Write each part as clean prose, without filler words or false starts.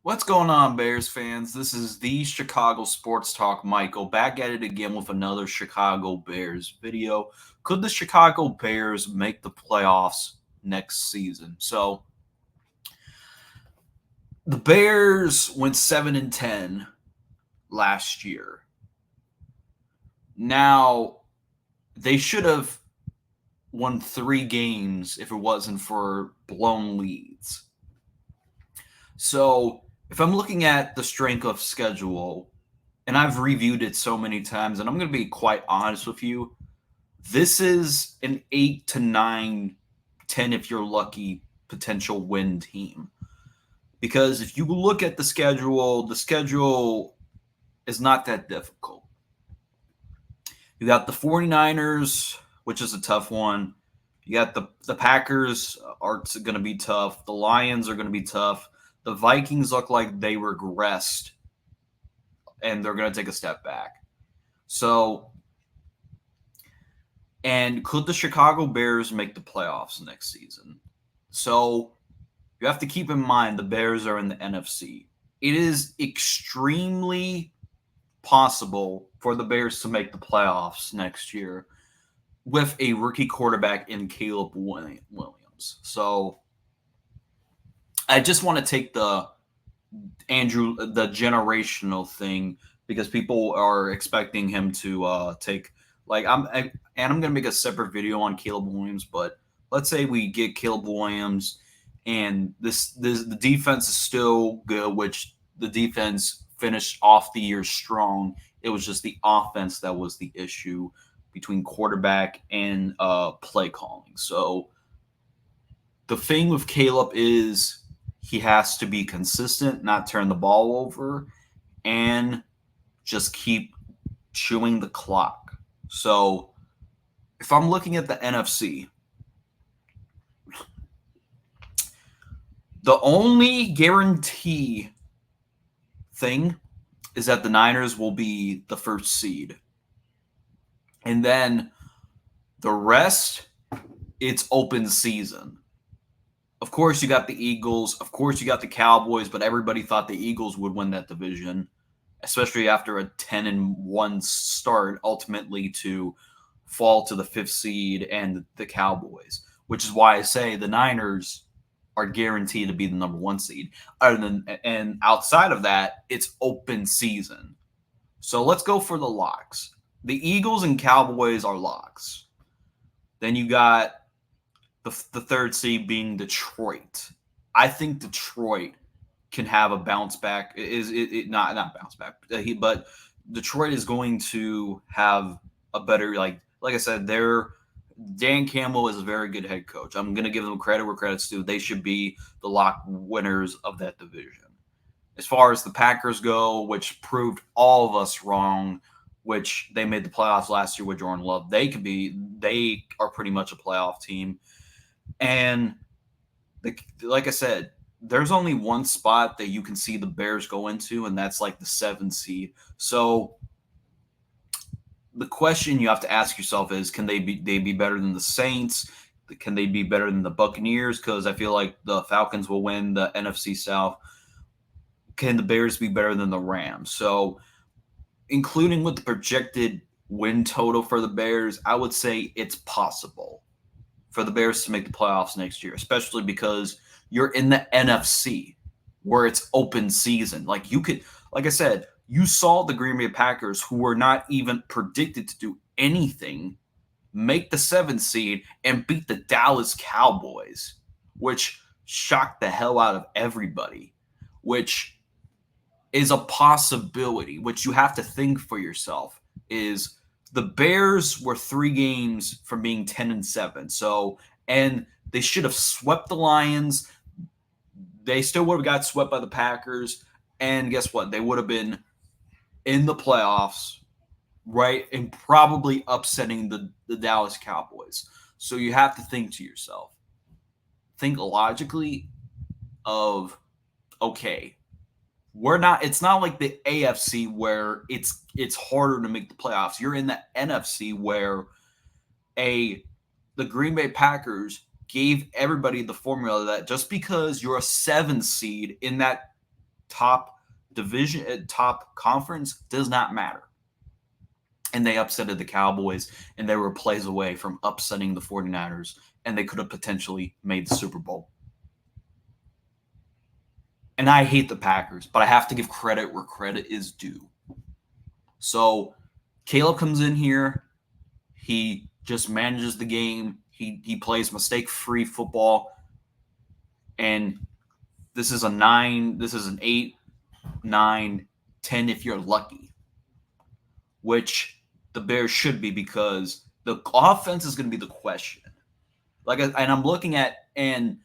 What's going on, Bears fans? This is the Chicago Sports Talk Michael back at it again with another Chicago Bears video. Could the Chicago Bears make the playoffs next season? So, the Bears went 7 and 10 last year. Now, they should have won 3 games if it wasn't for blown leads. So, if I'm looking at the strength of schedule, and I've reviewed it so many times, and I'm going to be quite honest with you, this is an 8 to 9, 10 if you're lucky potential win team. Because if you look at the schedule is not that difficult. You got the 49ers, which is a tough one. You got the Packers are going to be tough. The Lions are going to be tough. The Vikings look like they regressed and they're going to take a step back. So, and could the Chicago Bears make the playoffs next season? So, you have to keep in mind the Bears are in the NFC. It is extremely possible for the Bears to make the playoffs next year with a rookie quarterback in Caleb Williams. So, I just want to take the generational thing because people are expecting him to take and I'm gonna make a separate video on Caleb Williams, but let's say we get Caleb Williams and this the defense is still good, which the defense finished off the year strong. It was just the offense that was the issue between quarterback and play calling. So the thing with Caleb is he has to be consistent, not turn the ball over, and just keep chewing the clock. So if I'm looking at the NFC, the only guarantee thing is that the Niners will be the first seed. And then the rest, it's open season. Of course, you got the Eagles. Of course, you got the Cowboys, but everybody thought the Eagles would win that division, especially after a 10-1 start, ultimately to fall to the 5th seed and the Cowboys, which is why I say the Niners are guaranteed to be the number 1 seed. And outside of that, it's open season. So let's go for the locks. The Eagles and Cowboys are locks. Then you got the 3rd seed being Detroit. I think Detroit can have a bounce back. Not bounce back, but Detroit is going to have a better like I said. Dan Campbell is a very good head coach. I'm going to give them credit where credit's due. They should be the lock winners of that division. As far as the Packers go, which proved all of us wrong, which they made the playoffs last year with Jordan Love, they are pretty much a playoff team. And like I said, there's only one spot that you can see the Bears go into, and that's like the 7th seed. So the question you have to ask yourself is, can they be better than the Saints? Can they be better than the Buccaneers? Because I feel like the Falcons will win the NFC South. Can the Bears be better than the Rams? So including with the projected win total for the Bears, I would say it's possible for the Bears to make the playoffs next year, especially because you're in the NFC where it's open season. Like I said, you saw the Green Bay Packers, who were not even predicted to do anything, make the 7th seed and beat the Dallas Cowboys, which shocked the hell out of everybody, which is a possibility, which you have to think for yourself is the Bears were 3 games from being 10-7. So, and they should have swept the Lions. They still would have got swept by the Packers. And guess what? They would have been in the playoffs, right? And probably upsetting the Dallas Cowboys. So you have to think to yourself, think logically of, okay, it's not like the AFC where it's harder to make the playoffs. You're in the NFC where the Green Bay Packers gave everybody the formula that just because you're a 7 seed in that top division, top conference, does not matter. And they upsetted the Cowboys, and they were plays away from upsetting the 49ers, and they could have potentially made the Super Bowl. And I hate the Packers, but I have to give credit where credit is due. So Caleb comes in here. He just manages the game. He plays mistake-free football. And this is an 8, 9, 10 if you're lucky, which the Bears should be, because the offense is going to be the question. And I'm looking at, and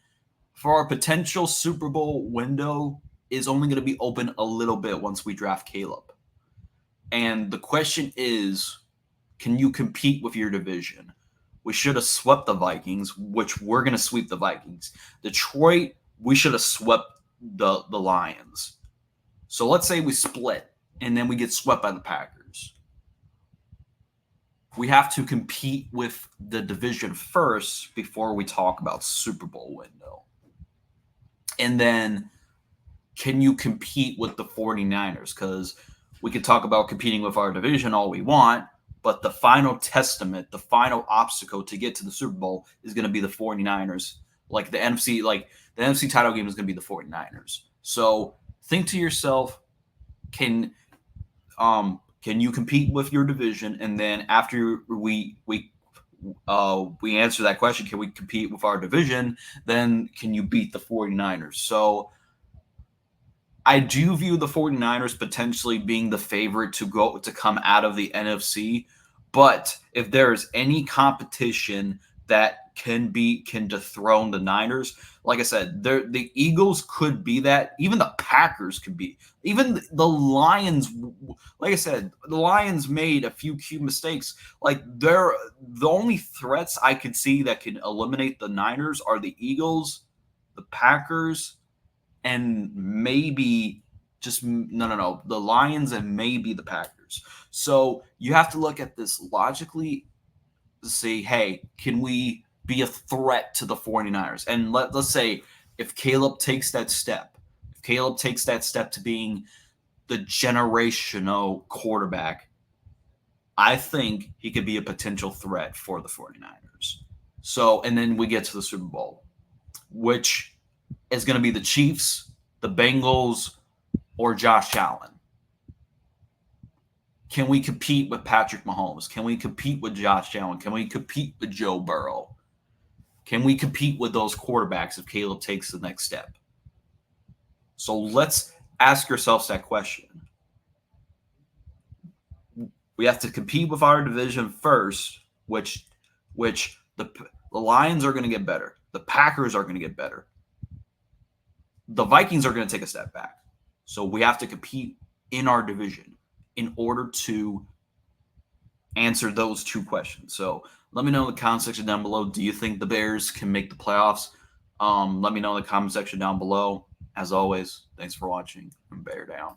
for our potential Super Bowl window is only going to be open a little bit once we draft Caleb. And the question is, can you compete with your division? We should have swept the Vikings, which we're going to sweep the Vikings. Detroit, we should have swept the Lions. So let's say we split and then we get swept by the Packers. We have to compete with the division first before we talk about Super Bowl window. And then can you compete with the 49ers? Because we could talk about competing with our division all we want, but the final testament, the final obstacle to get to the Super Bowl is going to be the 49ers. Like the NFC title game is going to be the 49ers. So think to yourself, can you compete with your division? And then after we answer that question, can we compete with our division? Then can you beat the 49ers? So I do view the 49ers potentially being the favorite to come out of the NFC. But if there is any competition that can dethrone the Niners, like I said, the Eagles could be that. Even the Packers could be. Even the Lions, like I said, the Lions made a few key mistakes. Like the only threats I could see that can eliminate the Niners are the Eagles, the Packers, and maybe the Lions and maybe the Packers. So you have to look at this logically to say, hey, can we be a threat to the 49ers? And let's say if Caleb takes that step to being the generational quarterback, I think he could be a potential threat for the 49ers. So, and then we get to the Super Bowl, which is going to be the Chiefs, the Bengals, or Josh Allen. Can we compete with Patrick Mahomes? Can we compete with Josh Allen? Can we compete with Joe Burrow? Can we compete with those quarterbacks if Caleb takes the next step? So let's ask ourselves that question. We have to compete with our division first, which the Lions are going to get better. The Packers are going to get better. The Vikings are going to take a step back. So we have to compete in our division in order to answer those two questions. So let me know in the comment section down below. Do you think the Bears can make the playoffs? Let me know in the comment section down below. As always, thanks for watching, and bear down.